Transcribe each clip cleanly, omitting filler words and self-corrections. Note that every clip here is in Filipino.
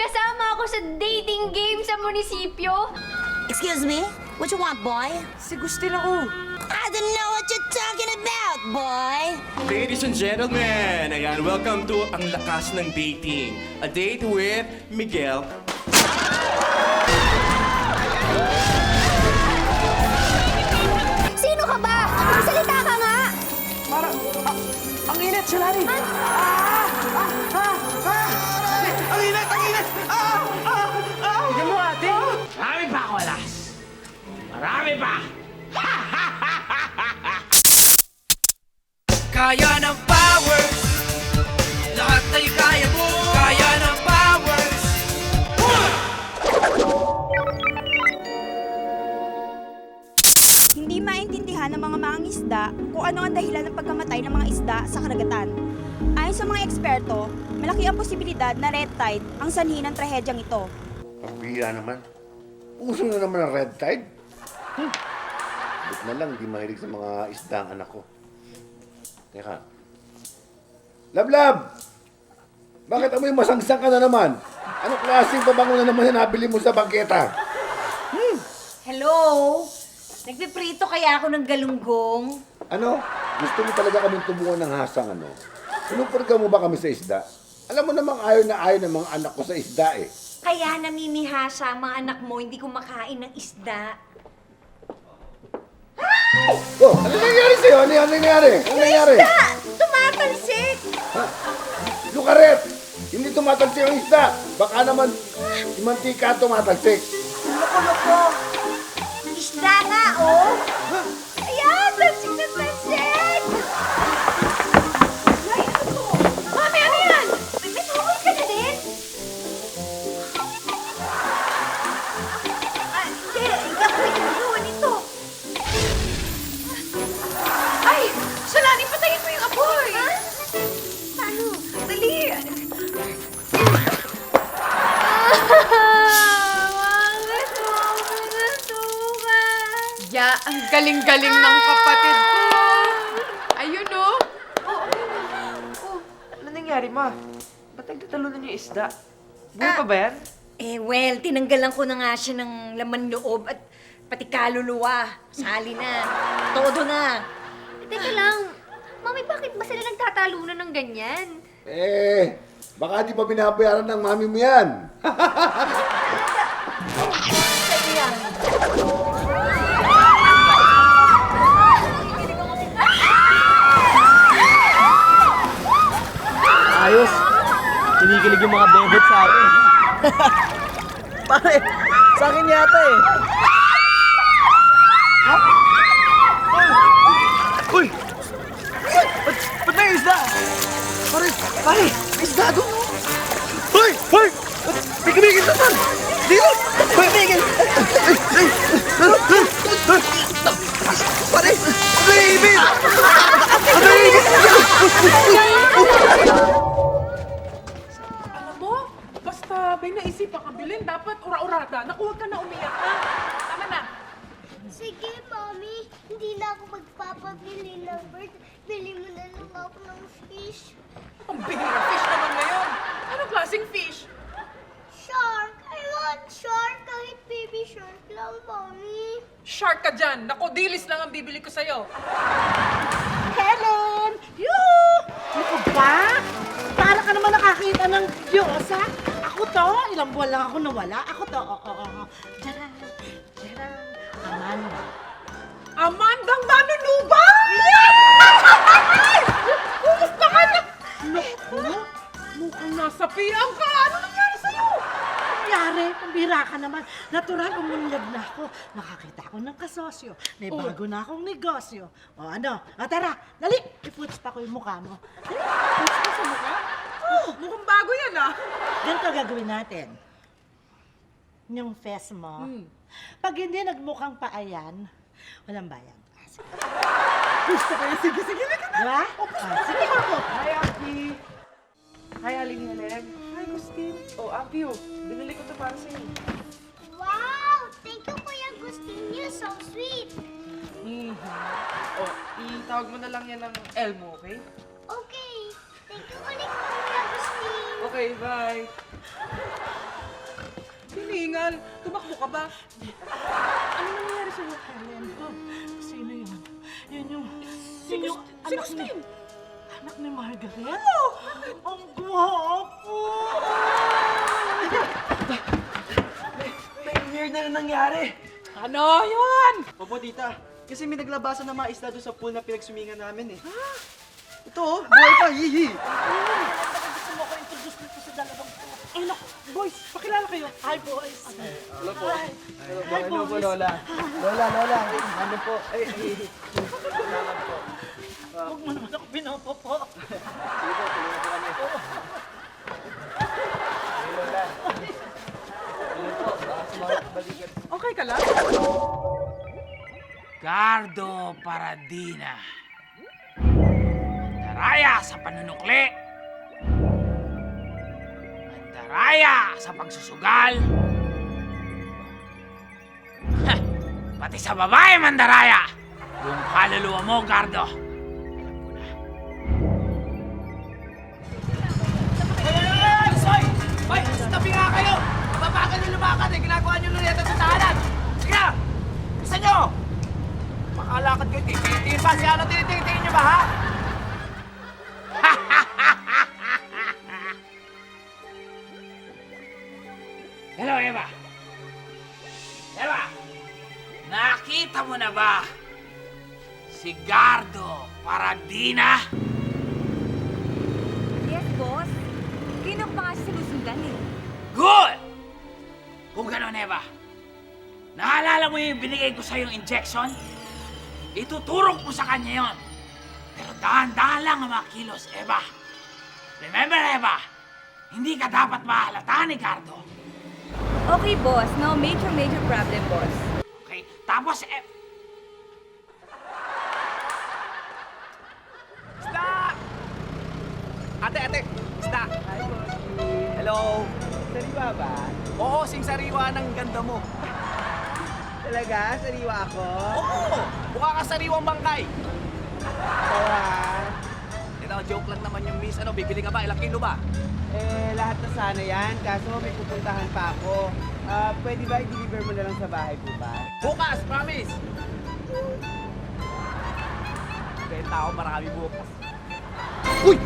Kasama ako sa dating game sa munisipyo. Excuse me? What you want, boy? Si Gustin ako. I don't know what you're talking about, boy. Ladies and gentlemen, ayan, welcome to Ang Lakas ng Dating. A date with Miguel. Sino ka ba? Magsalita ka nga! Parang, ang init, Shalani! Ang init! Ang init! Tignan mo, ate! Marami pa, Kolas! Marami pa! Kaya ng powers! Lahat ay kaya mo! Kaya ng powers! Hindi maintindihan ng mga mangingisda kung ano ang dahilan ng pagkamatay ng mga isda sa karagatan. Ayon sa mga eksperto, malaki ang posibilidad na red tide ang sanhi ng trahedyang ito. Pambira naman. Uso na naman ang red tide. Ba't na lang, di mahilig sa mga isda ang anak ko. Teka. Lablab! Bakit amoy masangsang ka na naman? Anong klaseng pabango na naman na nabili mo sa bangketa? Hello? Nagpiprito kaya ako ng galunggong? Ano? Gusto mo talaga kaming tumuan ng hasang, ano? Sinupurga mo ba kami sa isda? Alam mo namang ayaw na ayaw ng mga anak ko sa isda eh. Kaya namimihasa ang mga anak mo, hindi kumakain ng isda. Oh, ano nangyari sa'yo? Ano nangyari? Ano nangyari? Isda! Tumatalsik! Ha? Lukaret! Hindi tumatalsik ang isda. Baka naman, si mantika tumatalsik. Loko-loko! Isda nga, oh! Ayan! Talsik na talsik! Ay, ano to? Mami, ano yan? May tuhol ka na din? Hindi. Ikaw ko itutuwan ito. Ay! Shalani, patayin mo yung apoy! Ha? Paano? Dali! Ya, ang galing-galing ng kapatid ko. Ayun, oh. Ano nangyari, ma? Ba't nagtatalunan yung isda? Buhay pa ba yan? Well, tinanggalan ko na nga siya ng laman loob at pati kaluluwa. Sali na. Todo na. Teka lang, Mami, bakit ba sila nagtatalunan ng ganyan? Eh, baka di pa binabayaran ng mami mo yan. Sa'yo yan. Ayos. Kinikilig yung mga bebot sa akin. Pare, sa akin yata eh. Ha? Uy! Ba't may isda? Pare, may isda doon. Hoy! Hoy! Pigil naman! Dito! Hoy, pigil! Pare! Baby! Baby! Alam mo, basta may naisip ka bilhin, dapat ura-urada. Naku, huwag ka na umiyak, ha? Tama na. Sige, Mami. Hindi na ako magpapabili ng bird. Bili mo na lang ako ng fish. Ang bihira fish naman ngayon. Anong klaseng fish? Shark! I want shark! Kahit baby shark lang, Mami. Shark ka dyan. Naku, dilis lang ang bibili ko sa'yo. Helen! Yoo! Naku ba? Para ka naman nakakita ng Diyosa. Ako to, ilang buwan lang ako nawala. Ako to, oo. Diyan, Amanda. Amandang Manunuba! Kumusta ka na? Naku, mukhang nasa piyang ka. Ano nangyari sa'yo? Nangyari, pambira ka naman. Natural, umunyag na ako. Nakakita ako ng kasosyo. May bago na akong negosyo. O ano? O tara, dali! I-puts pa ko yung mukha mo. Dali, puts pa sa mukha. Mukhang bago yan, ah. Ganito gagawin natin. Yung face mo. Pag hindi nagmukhang paayan, walang bayan. Gusto ko yan. Sige, sige. Diba? Sige ako. Hi, Auntie! Hi, Aling Helen. Hi, Gustin. Oh, Auntie, binili ko to para sa'yo. Wow! Thank you, Kuya Agustinio. So sweet. Oh, itawag mo na lang yan ng Elmo, okay? Okay. Thank you ulit, Kuya Agustin. Okay, bye. hiningal? Tumakbo ka ba? Ano nangyayari sa'yo? Helen, sino yun? Yun yung Si anak ni... Gustin! Anak ni Margaret? Ang gwapo! May weird na nangyari. Ano yun? Opo, tita. Kasi may naglabasan ng mga isda doon sa pool na pinagsumingan namin eh. Ito oh, buhay pa, hihi. Gusto mo ko introduce nito sa dalawang ko. Ay, naku, boys, pakilala kayo. Hi, boys! Hello po. Hi. Hello po, Lola. Lola. Ano po? Ay, Huwag mo naman ako pinopopo. sige po, tuloy na po kami. Hey, Lola. Hello po, baka sumakit balikan. Okay ka lang? Gardo Paradina. Mandaraya sa panunukli. Mandaraya sa pagsusugal. Ha! Pati sa babae, Mandaraya. Buong kaluluwa mo, Gardo. Soy! Hoy, tabi nga kayo! Mababagal nyo lumakad eh! Ginagawa nyo luneta sa tahanan! Sige na! Isa nyo! Makalakad kayo, tinitingin pa! Si ano tinitingin nyo ba, ha? Hello, Eva. Eva, nakita mo na ba si Gardo Paradina? Yes, boss. Sino pa nga sinusundan eh? Good! Kung gano'n, Eva, naalala mo yung binigay ko sa'yo yung injection? Ituturok mo sa kanya yon. Pero dahan-dahan lang ang mga kilos, Eva. Remember, Eva, hindi ka dapat mahalata ni Gardo. Okay, boss. No major problem, boss. Okay? Tapos, Isda! Ate! Isda! Hello! Sariwa ba? Oo, sing-sariwa ng ganda mo. Talaga? Sariwa ako? Oo! Mukha ka sariwang bangkay. Tawa. Ito, joke lang naman yung miss. Ano, bibili ka ba? Ilang kilo ba? Lahat na sana yan. Kaso may pupuntahan pa ako. Pwede ba i-deliver mo na lang sa bahay po ba? Bukas, promise! Benta ako marami bukas. Uy!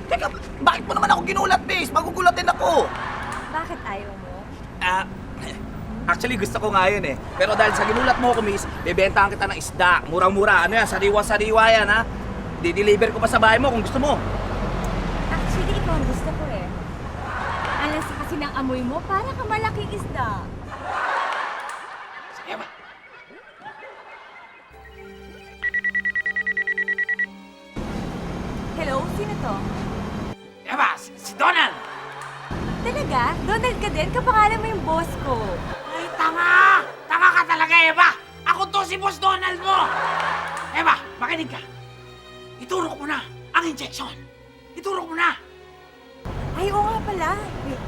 Teka, bakit mo naman ako ginulat, miss? Magugulat din ako. Bakit ayaw mo? Actually, gusto ko nga yun eh. Pero dahil sa ginulat mo ako, miss, bibentahan kita ng isda. Murang-mura. Ano yan? Sariwa-sariwa yan, ha? Di-deliver ko pa sa bahay mo kung gusto mo. Actually, ikaw ang gusto ko eh. Alas kasi ng amoy mo, para ka malaking isda. si Eva, Hello? Sino to? Eva, si Donald! Talaga? Donald ka din? Kapangalan mo yung boss ko. Ay, tanga! Tanga ka talaga, Eva! Ako to si Boss Donald mo! Eva, makinig ka! Iturok mo na ang injection! Iturok mo na! Ay, oo nga pala. Wait.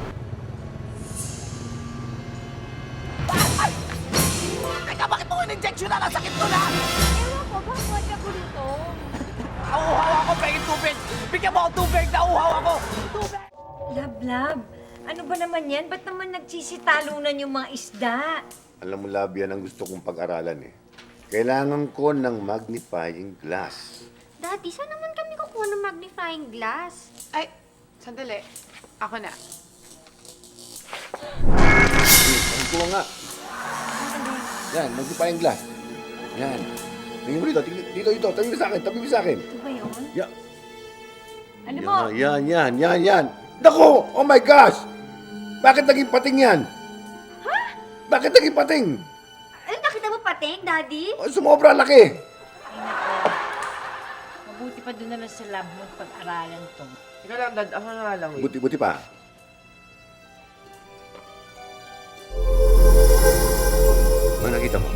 Teka, bakit mo in-injection na? Sakit ko na! Ewan ko, bakit wala ka dito? Nauuhaw ako, pengin tubig! Bigyan mo ako tubig! Nauuhaw ako! Tubig! Lab, ano ba naman yan? Ba't naman nagsisitalunan yung mga isda? Alam mo, Lab, yan ang gusto kong pag-aralan eh. Kailangan ko ng magnifying glass. Daddy, saan naman kami kukuha ng magnifying glass? Ay, sandali. Ako na. Ang kuha nga. Yan, magnifying glass. Yan. Tingin mo dito, dito. Tabi mo sa akin, Ito ba yun? Yan. Ano mo? Yan. Nako! Oh my gosh! Bakit naging pating yan? Ha? Bakit naging pating? Ano, nakita mo pating, Daddy? Oh, sumobra laki. Ay nako. Mabuti pa doon na lang sa lab mo pag-aralan to. Ikaw lang, Dad. Ako nga lang. Wait. Buti pa. Ano nakita mo?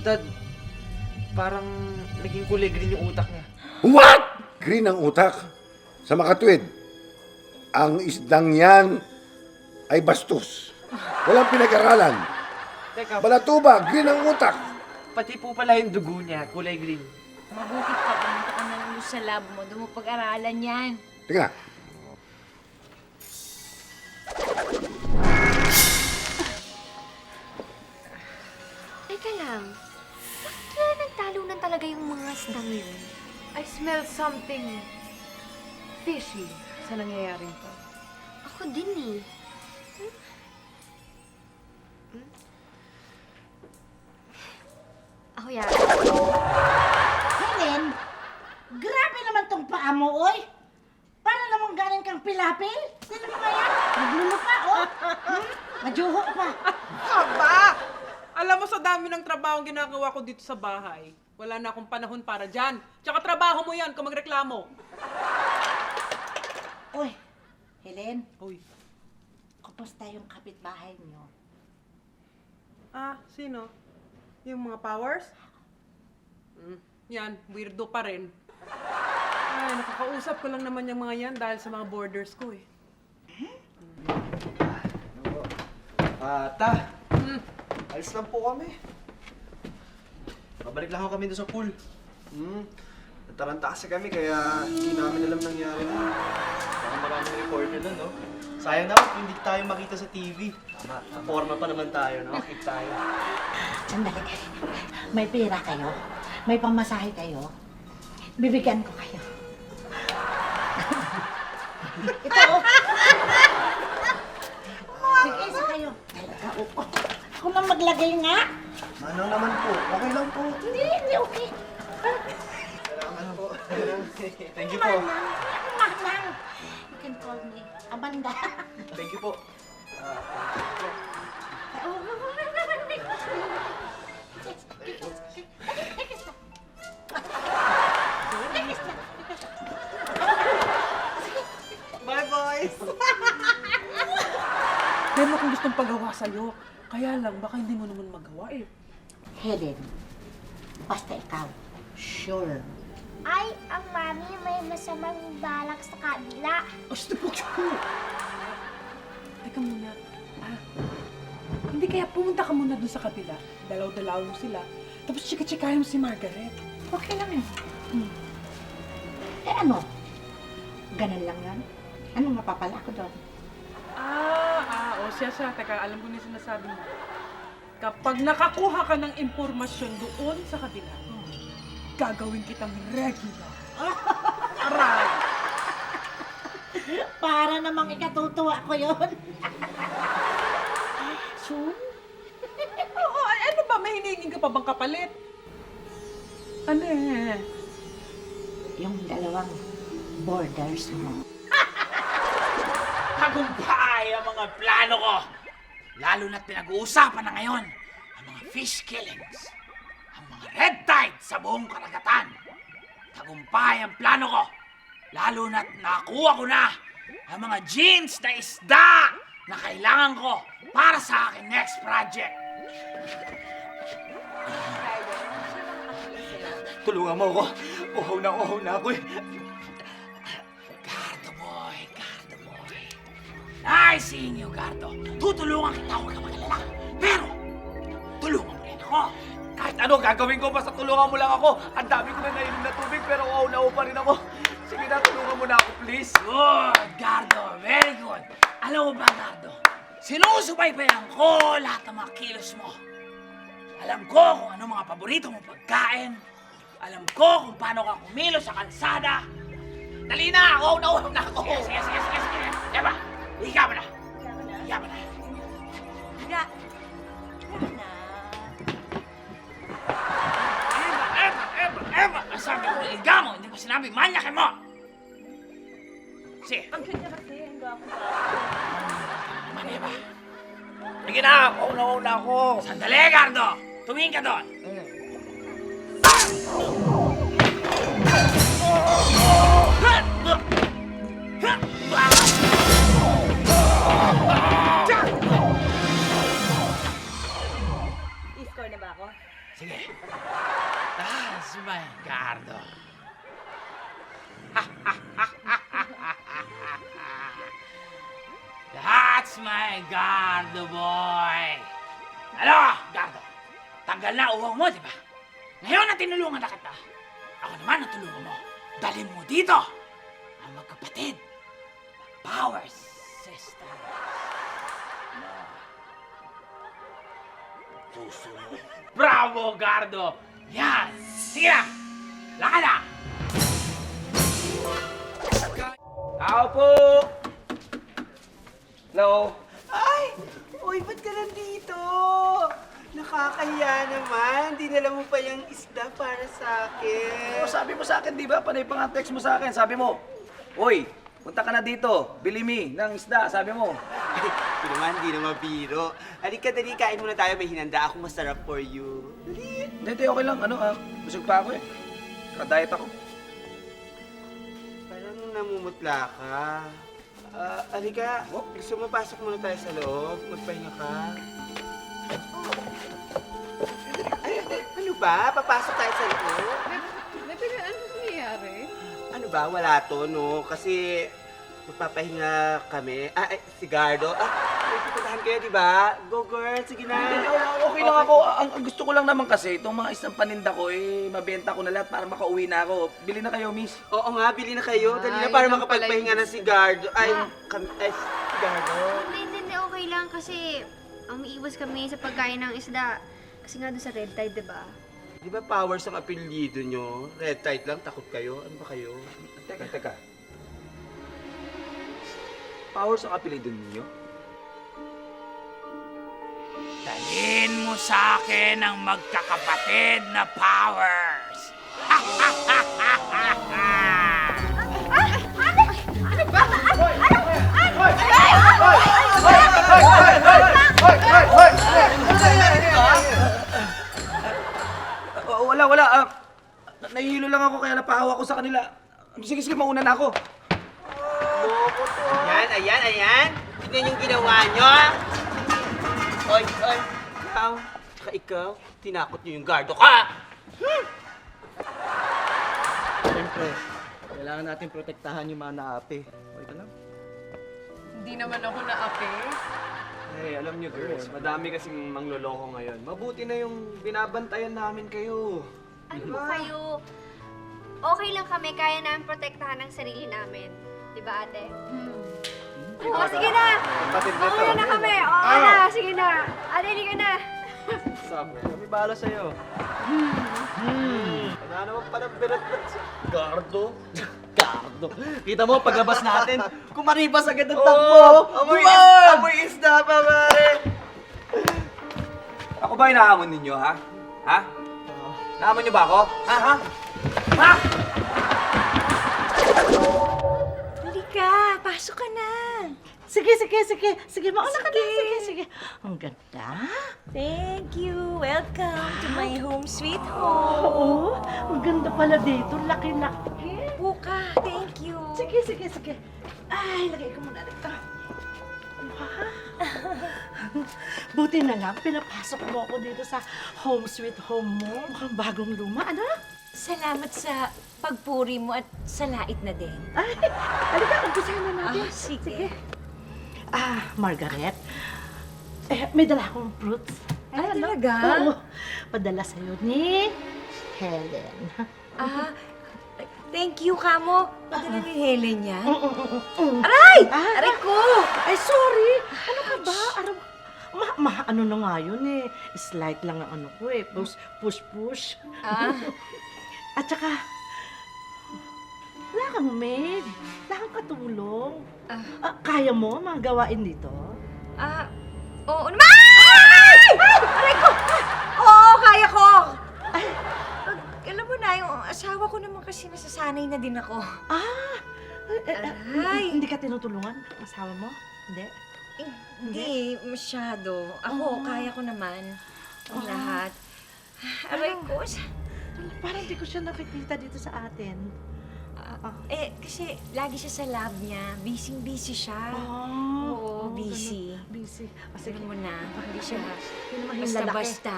Dad, parang naging kulay green yung utak niya. What? Green ang utak. Sa makatwid, ang isdang yan ay bastos. Walang pinag-aralan. Teka, Balatuba, green ang utak. pati po pala yung dugo niya, kulay green. Mabuti pa pumunta ka na lang doon sa lab mo. Doon mo pag-aralan yan. Tingnan. lang. Bakit kaya nagtalunan talaga yung mga isdang yun? I smell something fishy sa nangyayaring to. Ako din eh. Ako yan. Helen, grabe naman tong paa mo, oy. Para namang galing kang pilapil. Sino mo kaya? Naglulo pa, oh. Majuho pa. Aba! Alam mo, sa dami ng trabaho ginagawa ko dito sa bahay, wala na akong panahon para dyan. Tsaka trabaho mo yan kung magreklamo. Oy, Helen, Uy. kumusta yung kapitbahay niyo? Ah, sino? Yung mga powers? Yan, weirdo pa rin. Ay, nakakausap ko lang naman yung mga yan dahil sa mga borders ko eh. Ta, alis lang po kami. Babalik lang ako kami doon sa pool. Nataranta kasi kami kaya hindi namin alam nangyari na. Baka maraming reporter na, no? Sayang naman kung hindi tayo makita sa TV. Tama, forma pa naman tayo, no? Keep tayo. Sandali. May pera kayo? May pamasahe kayo? Bibigyan ko kayo. Ito, oh. Sige, isa kayo. Talaga, oh. Ako lang maglagay nga. Manang naman po. Okay lang po. Hindi, okay. Salamat po. Thank you po. Manang. You can call me Amanda. Thank you po. Bye, boys! Meron akong gustong pagawa sa'yo. Kaya lang, baka hindi mo naman magawa eh. Helen, basta ikaw, sure. Ay, ang mami may masamang balak sa kabila. Basta po siya. Teka muna. Hindi kaya pumunta ka muna dun sa kabila. Dalaw-dalaw mo sila. Tapos chika-chikahin mo si Margaret. Okay lang yun. Eh ano? Ganun lang yan? Anong mapapala ko doon? Siya. Teka, alam ko na yung sinasabi mo. Kapag nakakuha ka ng impormasyon doon sa kabila, gagawin kitang regular. Aray! Para namang ikatutuwa ko yun. Soon? Oo, ano ba? May hinihingin ka pa bang kapalit? Ano eh? Yung dalawang borders mo. Tagumpay ang mga plano ko. Lalo na't pinag-uusapan na ngayon ang mga fish killings, ang mga red tide sa buong karagatan. Tagumpay ang plano ko. Lalo na't nakuha ko na ang mga jeans na isda na kailangan ko para sa akin next project. Tulungan mo ako. Uhaw na ako eh. Gardo boy. Nice seeing you, Gardo. Tutulungan kita, huwag ka mag-alala. Pero, tulungan mo rin ako. Kahit ano gagawin ko, basta tulungan mo lang ako. Ang dami ko na nainom na tubig, pero uhaw na pa rin ako. Sige na, tulungan mo na ako, please. Good, Gardo. Very good. Alam mo ba, Gardo? Sinusubaybayan ko lahat ng mga kilos mo. Alam ko kung ano mga paborito mong pagkain. Alam ko kung paano ka kumilos sa kalsada. Dali na! Uhaw na ako! Sige. Eba! Higa mo na! Eba! Sabi ko, higa mo! Hindi mo sinabi, manyakin mo! Sige. Ang kanya kasi, hindi ako Naman, Eba. Sige na! Uhaw na ako! Sandali, Gardo! Tumingin ka doon! I-score na ba ako? Sige. That's my Gardo. That's my Gardo boy. Ano, Gardo? Tanggal na uhaw mo, di ba? Ngayon na tinulungan na kita. Ako naman ang tulungan mo. Dalhin mo dito ang magkapatid. Power Sisters. Bravo, Gardo! Yan! Sige na! Lakad na! Tao po! Hello? Ay! Uy, ba't ka nandito? Nakakahiya naman. Dinala mo pa yung isda para sa akin. Sabi mo sa akin, di ba? Panay pa nga text mo sa akin. Sabi mo, Uy, punta ka na dito. Bili me ng isda, sabi mo. Ito naman, di naman biro. Halika, dali, kain muna tayo. May hinanda akong masarap for you. Dali. Hindi, okay lang. Busog pa ako eh. Naka-diet ako. Parang namumutla ka. Halika, gusto mo pasok muna tayo sa loob? Magpahinga ka. Ano ba? Papasok tayo sa loob? Ano nangyayari? Ano ba? Wala to, no? Kasi magpapahinga kami. Si Gardo. May pupuntahan kayo, di ba? Go, girl. Sige na. Okay lang ako. Ang gusto ko lang naman kasi, itong mga isang paninda ko, mabenta ko na lahat para makauwi na ako. Bili na kayo, miss. Oo nga, bili na kayo. Dali na para makapagpahinga na si Gardo. Si Gardo. Hindi, okay lang kasi umiiwas kami sa pagkain ng isda. Kasi nga doon sa Red Tide, di ba? Di ba powers ang apelyido nyo? Red Tide lang, takot kayo? Ano ba kayo? Teka. Powers ang apelido ninyo? Dalhin mo sa akin ang magkakapatid na powers! Wala. Nahihilo lang ako kaya napahawa ko sa kanila. Sige, mauna na ako. Ayan. Tignan yung ginawa nyo. Oy. Ikaw, tinakot nyo yung Gardo ka. Siyempre, kailangan natin protektahan yung mga naapi. Okay ka lang? Hindi naman ako naapi. Hey, alam niyo girls, madami kasing mangloloko ngayon. Mabuti na yung binabantayan namin kayo. Ano ba kayo? Okay lang kami, kaya namin protektahan ang sarili namin. Di ba, ate? Oo, sige na! Mauna na kami! Oo na, sige na! Ate, hindi ka na! Sabi, kami bahala sa'yo. Wala naman pala birat si Gardo. Kita mo, paglabas natin, kumaribas agad ang takbo. Amoy isda pa, pare. Ako ba hinahamon ninyo, ha? Ha? Nahamon niyo ba ako? Ha? Halika, pasok ka na. Sige. Sige, mauna ka na. Sige. Ang ganda. Thank you. Welcome to my home sweet home. Oo, ang ganda pala dito. Laki-laki. Puka, thank you. Sige. Ay, lagay ko muna dito. Buti na lang, pinapasok mo ako dito sa home sweet home mo. Mukhang bagong luma, ano? Salamat sa pagpuri mo at sa lait na din. Ay, halika, umpisahan na natin. Sige. Margaret, may dala akong fruits. Ah, talaga? Oo, padala sa'yo ni Helen. Thank you, Kamo. Padala ni Helen yan. Aray! Aray ko! Ay, sorry! Ano ka ba? Ano na nga yun eh. Slight lang ang ano ko eh. Push. At saka, wala kang maid. Wala kang katulong. Kaya mo mga gawain dito? Oo naman! Aray ko! Oo, kaya ko! Alam mo na, yung asawa ko naman kasi nasasanay na din ako. Hindi ka tinutulungan? Asawa mo? Hindi? Hindi masyado. Ako, kaya ko naman ang lahat. Aray ko. Parang hindi ko siya nakikita dito sa atin. Kasi lagi siya sa lab niya. Busy siya. Oo, busy. Busy. Sige mo na. Hindi siya Yun naman yung lalaki. basta-basta.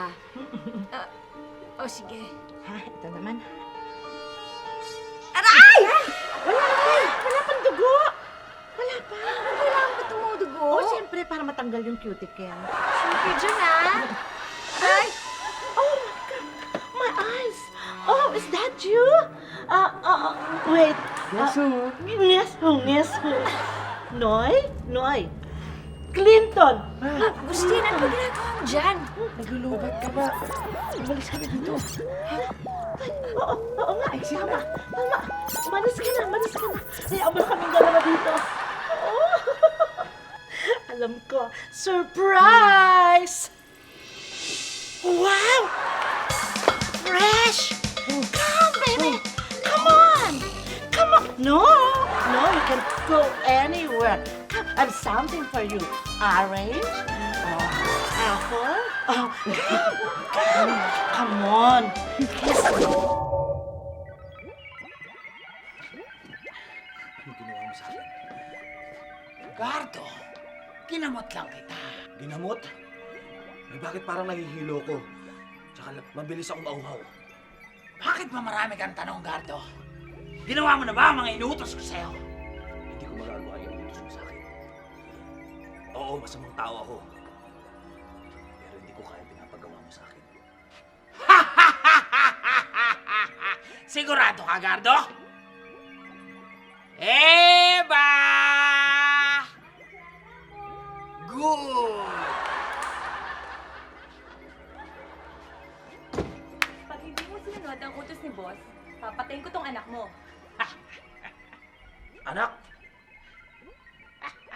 Sige. Ito naman. Aray! Wala pang dugo! Wala pa. Kailangan ba tumudugo? Siyempre, para matanggal yung cuticle. Siyempre dyan, Ay! Oh my God! My eyes! Oh, is that you? Wait. Yes, who? Yes, who? Noy? Clinton! Agustin, ano ba ginagawa mo dyan? Naglulubat ka ba? Umalis ka na dito. Oo nga, tama. Umalis ka na. Hayaan mo na kaming dalawa dito. Oo. Alam ko, surprise! Wow! Fresh! Come, baby! Come on! No, you can go anywhere. Come, I have something for you. Orange? Apple? Come on. Kiss me. Ano ginawa mo sa akin? Gardo, ginamot lang kita. Ginamot? Eh bakit parang nahihilo ko? Tsaka mabilis akong mauhaw. Bakit ba marami kang tanong, Gardo? Ginawa mo na ba ang mga inuutos ko sa'yo? Hindi ko magagawa yung inuutos mo sa akin. Oo, masamang tao ako. Pero hindi ko kaya pinapagawa mo sa akin. Sigurado ka, Gardo? Eba! Good! Pag hindi mo sinunod ang utos ni boss, papatayin ko tong anak mo. Anak?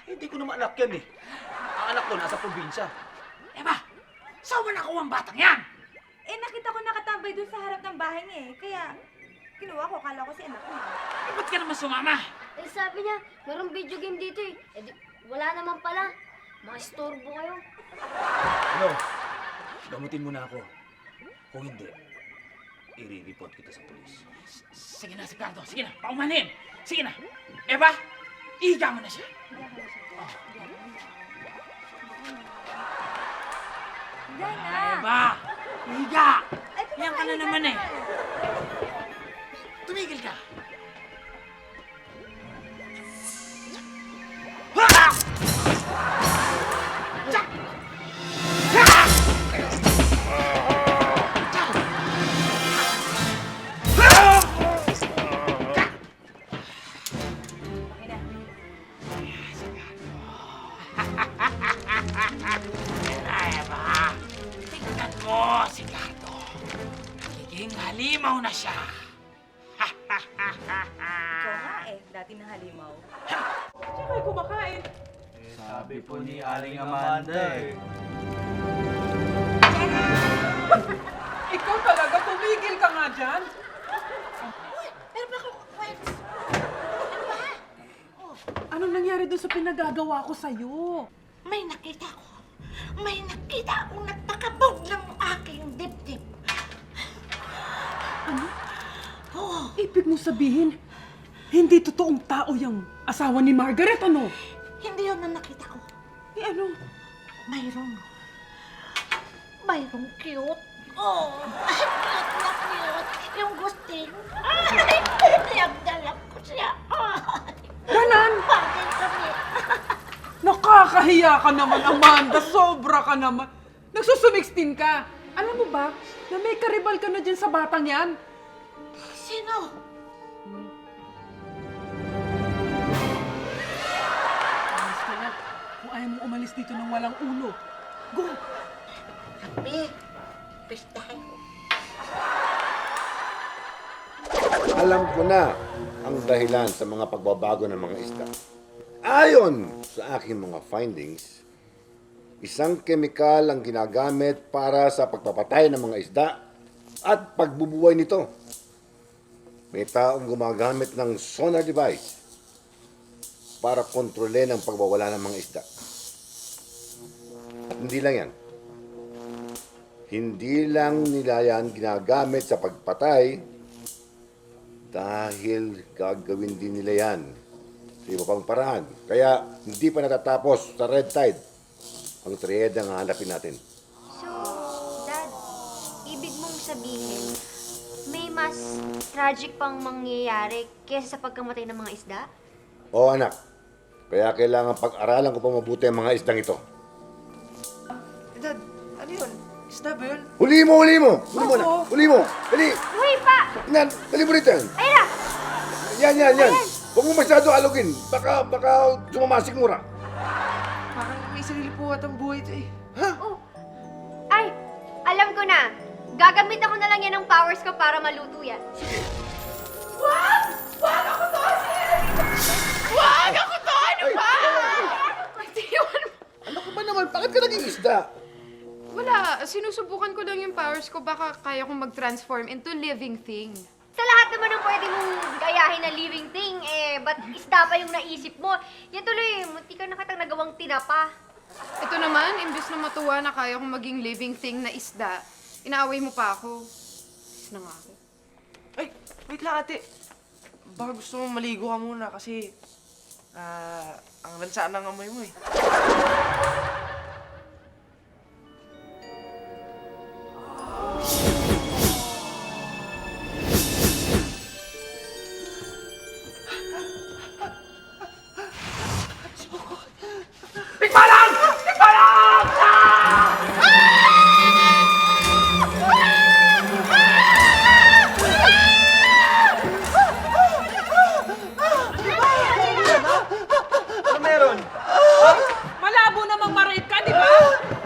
Hindi ko naman anak yan eh. Ang anak ko nasa probinsya. Eba, saan mo nakuha ang batang yan? Eh, nakita ko nakatambay dun sa harap ng bahay niya eh. Kaya, kinuha ko, kala ko si anak mo. Eh, ba't ka naman sumama? Eh, sabi niya, mayroong video game dito eh. Eh, wala naman pala. Mga istorbo kayo. Ano? Gamutin mo na ako. Kung hindi, i-report kita sa polis. Sige na, Ricardo. Sige na, paumanin. Sige na. Eva, ihiga mo na siya. Hindi na. Eva, ihiga. Yan ka na naman eh. Tumigil ka. Eva, tignan mo si Gardo. Nagiging halimaw na siya. Ikaw nga eh, dati na halimaw. Tsaka ay kumakain. Sabi po ni Aling Amanda eh. Ikaw talaga, tumigil ka nga dyan. Anong nangyari doon sa pinagagawa ko sa'yo? May nakita akong nagpakabog ng aking dibdib. Ibig mo sabihin, hindi totoong tao yung asawa ni Margaret, ano? Hindi yun ang nakita ko. Eh ano? Mayroong cute. Oh, cute na cute. Yung gusting. Ay, niyagdalap ko siya. Ganon! Bagay kami. Nakakahiya ka naman, Amanda. Sobra ka naman. Nagsusumixtin ka. Alam mo ba, na may karibal ka na dyan sa batang yan? Sino? Umalis ka na. Kung ayaw mo umalis dito ng walang ulo. Go! Kape. Pistahan ko. Alam ko na ang dahilan sa mga pagbabago ng mga isda. Ayon sa aking mga findings, isang kemikal ang ginagamit para sa pagpapatay ng mga isda at pagbubuhay nito. May taong gumagamit ng sonar device para kontrolin ang pagwawala ng mga isda. At hindi lang yan. Hindi lang nila yan ginagamit sa pagpatay dahil gagawin din nila yan sa iba pang paraan. Kaya hindi pa natatapos sa red tide ang triyeda ang hanapin natin. So, Dad, ibig mong sabihin, may mas tragic pang mangyayari kesa sa pagkamatay ng mga isda? Oo anak, kaya kailangan pag-aralan ko pa mabuti ang mga isdang ito. Dad, ano yun? Isda ba yun? Huli mo na! Oo. Huli mo! Dali! Uy, pa! Yan! Dali mo rito yan! Ayun na! Yan! Huwag mo masyado alugin. Baka sumamasik mura. Parang may sarili po at ang buhay ito eh. Oh. Ay, alam ko na. Gagamit ako na lang yan ng powers ko para maluto yan. Ano ka ba naman? Bakit ka naging isda? Wala, sinusubukan ko lang yung powers ko. Baka kaya kong mag-transform into living thing. Sa lahat naman ng pwede mong gayahin na living thing, ba't isda pa yung naisip mo? Yan tuloy, munti ka na katang nagawang tinapa. Ito naman, imbes na matuwa na kaya kong maging living thing na isda, inaaway mo pa ako. Is na nga ako. Ay, wait lang ate. Baka gusto mo maligo ka muna kasi ang lansa ng amoy mo eh. Tikbalang! Tikbalang! Ano meron? Malabo namang ma-rape ka, di ba?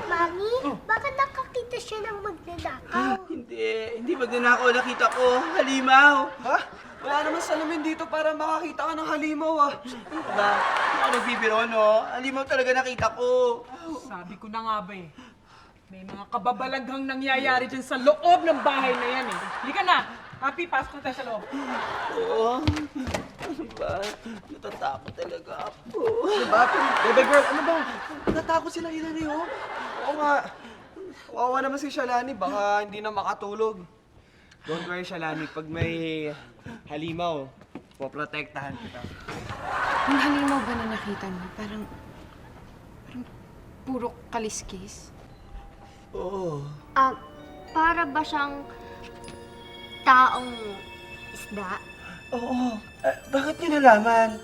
Mami, baka nakakita siya ng magnanakaw. Hindi magnanakaw. Nakita ko. Halimaw. Ha? Wala naman salamin dito para makakita ka ng halimaw ah. Ano ba? Ano ako nagbibiro, no? Halimaw talaga nakita ko. Sabi ko na nga ba eh. May mga kababalaghang nangyayari dyan sa loob ng bahay na yan eh. Halika na! Happy, pasok na tayo sa loob. Oo. Ano ba? Natatakot talaga ako. Ano ba? Bebe girl, ano ba? Natakot sila Hilary oh. Oo nga. Kawawa naman si Shalani, baka hindi na makatulog. Don't worry Shalani, pag may halimaw, poprotektahan kita. Yung halimaw ba na nakita mo? Parang puro kaliskis. Oo. Para ba siyang taong isda? Oo. Bakit niyo nalaman?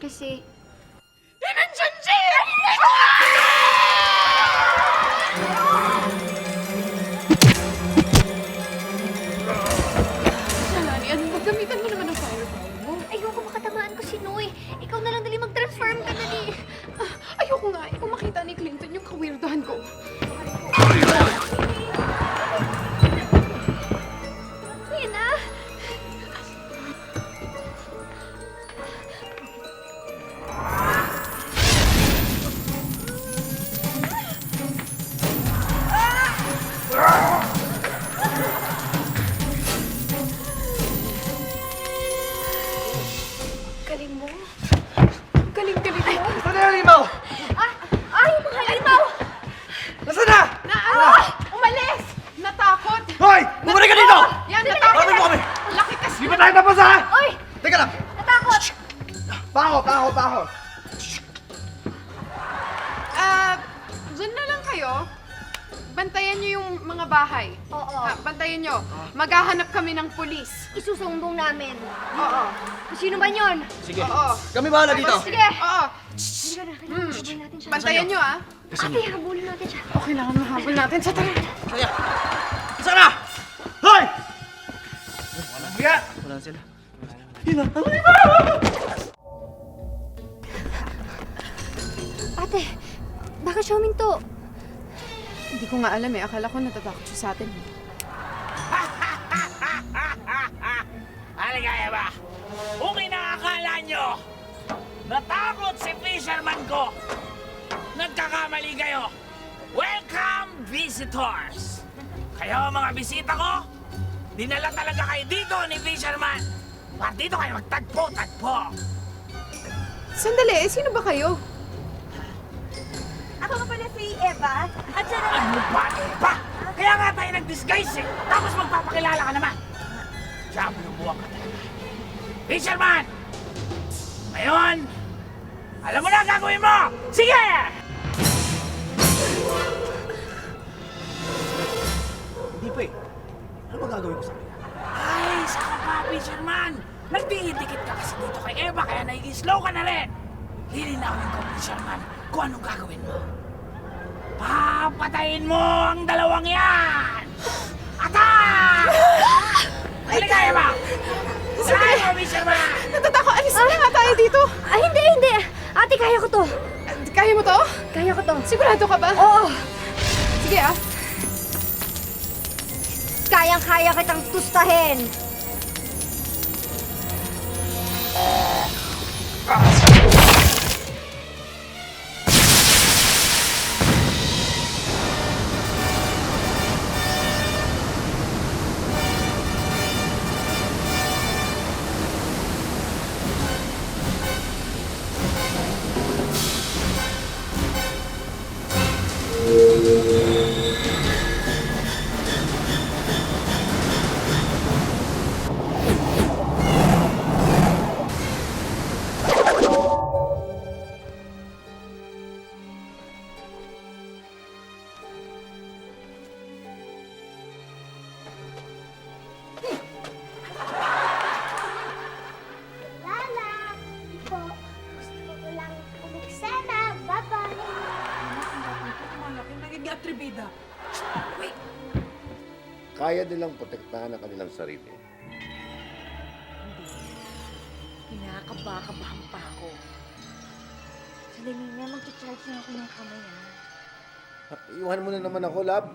Kasi... Shalani, ano ba? Gamitan mo naman ang fireball mo. Ayoko makatamaan ko si Noy. Ikaw na lang dali mag-transform ka na ni. Ayoko nga. Ikaw makita ni Clinton yung kawirdahan ko. Ayan na. Galing mo. Galing-galing mo. Ito na yung halimaw! Ay, mga halimaw! Nasaan na? Umalis! Natakot! Hoy! Bumalik ka dito! Yan, natakot! Bakit mo kami? Laki kasi! Di ba tayo tapos ha? Uy! Teka lang! Natakot! Paho! Diyan na lang kayo. Bantayan niyo yung mga bahay. Oo. Bantayan niyo. Maghahanap kami ng pulis. Isusumbong namin. Oo. Sino ba yun? Sige. Oo. Kami bahala dito. Sige! Oo. Halika na, habulin natin siya. Bantayan niyo, ah. Ate, habulin natin siya. Okay lang, mahabol natin sa tara. Kaya! Sana! Hoy! Walang hiya! Walang sila. Ate, bakit siya huminto? Hindi ko nga alam eh. Akala ko natatakot siya sa atin. Aligaya ba? Kung inaakala nyo, natakot si fisherman ko, nagkakamali kayo. Welcome, visitors! Kayo mga bisita ko, dinala talaga kayo dito ni fisherman. Para dito kayo magtagpo-tagpo. Sandali, sino ba kayo? Ako nga pala si Eva. At siya naman... Ano ba, Eva? Kaya nga tayo nag-disguise eh. Tapos magpapakilala ka naman. Diablo buwang ka talaga. Fisherman! Ngayon, alam mo na ang gagawin mo! Sige! Hindi pa eh. Ano ba gagawin ko sa kanila? Ay, saka pa, Fisherman! Nagdidikit ka kasi dito kay Eva, kaya naging-slow ka na rin. Lilinawin ko, Fisherman, kung anong gagawin mo. Papatayin mo ang dalawang yan! Attack! Halika, Eva! Sige! Fisherman! Natatakot! Alis na nga tayo dito! Ay, hindi! Ate, kaya ko to. Kaya mo to? Kaya ko to. Sigurado ka ba? Oo. Sige ah. Kayang-kaya kitang tustahin. Lala, po. Gusto ko lang umiksena. Bye-bye. Naging atribida. Kaya nilang protektahan ang kanilang sarili. Kinakaba-kabahan pa ako. Sandali nga, mag-charge na ako ng kamay, ha? Iwan mo na naman ako, love.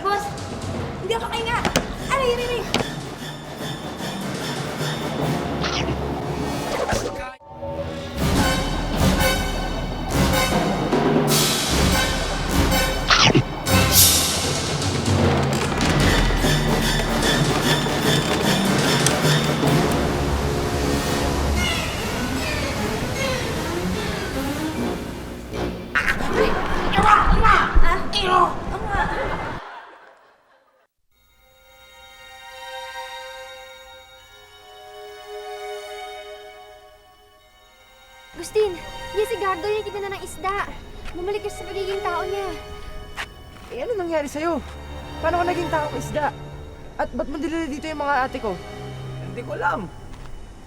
Boss, hindi ako kainga. Aray, aray, aray. Agustin, yan si Gardo yung kita na ng isda. Bumalik ka sa pagiging tao niya. Eh, ano nangyari sa'yo? Paano ka naging taong isda? At ba't mo dinala dito yung mga ate ko? Hindi ko alam.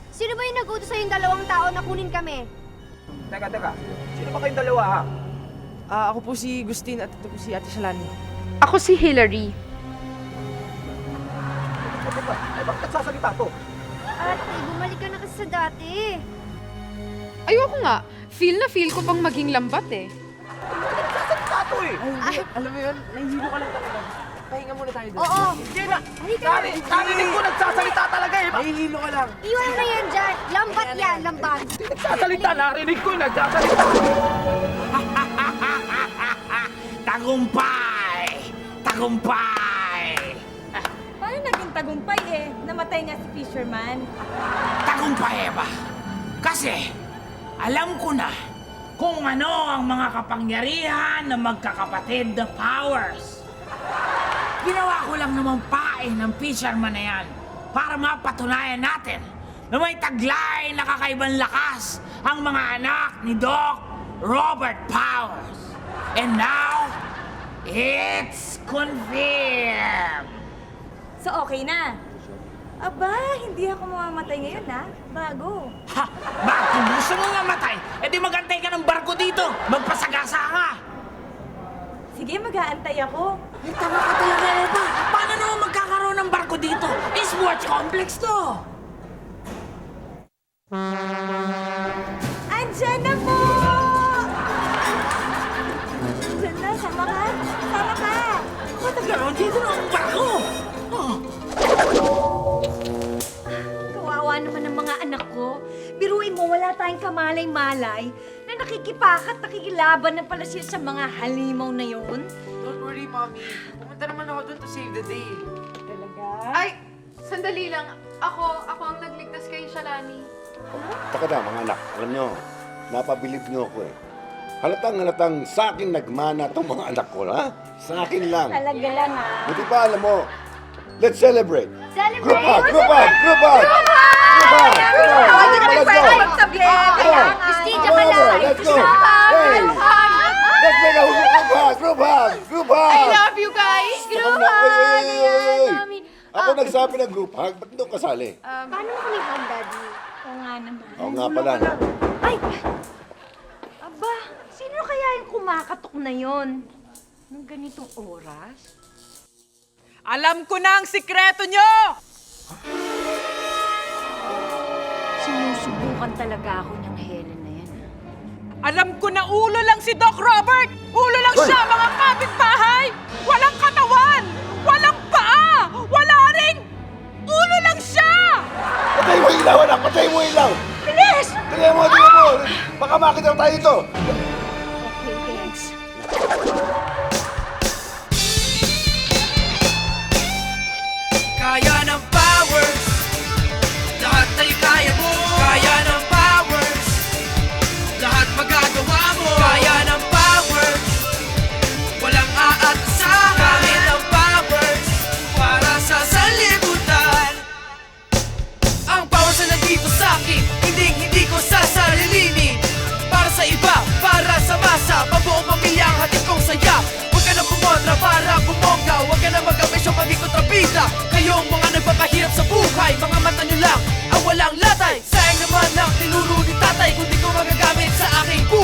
Sino ba yung nag-utos sa yung dalawang tao na kunin kami? Teka. Sino ba kayong dalawa, ha? Ako po si Gustin at ito po si Ate Shalani. Ako si Hillary. Teka, ay bakit nagsasalita to? Ate, bumalik ka na kasi sa dati. Ayoko nga. Feel na feel ko pang maging lambat eh. Nagsasalita to eh! Ay, alam mo yun, nahihilo ka lang talaga. Pahinga muna tayo doon. Oo. Hindi na! Halika na. Narinig ko nagsasalita talaga eh! Nahihilo ka lang. Iwan na yan dyan. Lambat yan, lambat. Nagsasalita, narinig ko nagsasalita. Tagumpay! Tagumpay! Paano naging tagumpay eh? Namatay nga si Fisherman. Tagumpay ba? Kasi alam ko na kung ano ang mga kapangyarihan ng magkakapatid na powers. Ginawa ko lang naman pae ng fisherman na yan para mapatunayan natin na may taglay na kakaibang lakas ang mga anak ni Doc Robert Powers. And now, it's confirmed. So okay na? Aba, hindi ako mamamatay ngayon ha? Bago. Ha! Bakit kung gusto mo mamatay, edi magantay ka ng barko dito. Magpasagasa ka. Sige, mag-aantay ako. Ay, tama ka talaga, Eva. Paano naman magkakaroon ng barko dito? Sports complex to. Andyan na po! Andyan na, sama ka? Sama ka! Matagaroon dito na ang barko. Oh. Kawawa naman ang mga anak ko. Biruin mo, wala tayong kamalay-malay na nakikipakat, nakikilaban na pala sila sa mga halimaw na yun. Don't worry, Mommy. Pumunta naman ako doon to save the day. Talaga? Ay, sandali lang. Ako ang nagligtas kay Shalani. Taka na, mga anak. Alam nyo, napabilib nyo ako eh. Halatang sa akin nagmana tong mga anak ko, ha? Sa akin lang. Talaga lang, ha? Buti pa, alam mo, let's celebrate. Celebrate! Group hug! Group hug! Group hug! Group hug! Hindi kami Let's pwede go! magtabi. Christine, Come ka over, lang. let's go! Hey! Let's make a group hug! Group hug! Group hug! I love you guys! Group hug! Ako nagsabi ng group hug, ba't doon kasali? Paano mo kami hug, Daddy? Oo nga naman. Oo nga pala. Ay! Aba, sino kaya yung kumakatok na yon? Nung ganitong oras? Alam ko na ang sikreto nyo! Sinusubukan talaga ako ng Helen na yan. Alam ko na ulo lang si Doc Robert! Ulo lang siya, mga kapitbahay! Walang katawan! Walang paa! Wala ring! Ulo lang siya! Patay mo ilaw, anak! Patay mo ilaw! Bilis! Tingnan mo, tingnan mo! Baka makita tayo ito! Okay, thanks. Kaya ng powers, lahat ay kaya mo. Kaya ng powers, lahat magagawa mo. Kaya ng powers, walang aatasan. Gamit ang powers, para sa sanlibutan. Ang powers na nandito sa akin, hindi ko sasarilinin. Para sa iba, para sa masa, mabuong pamilya ang hatid kong saya. Huwag ka na kumontra para bumongga, huwag ka na mag-ambisyon maging kontrabida.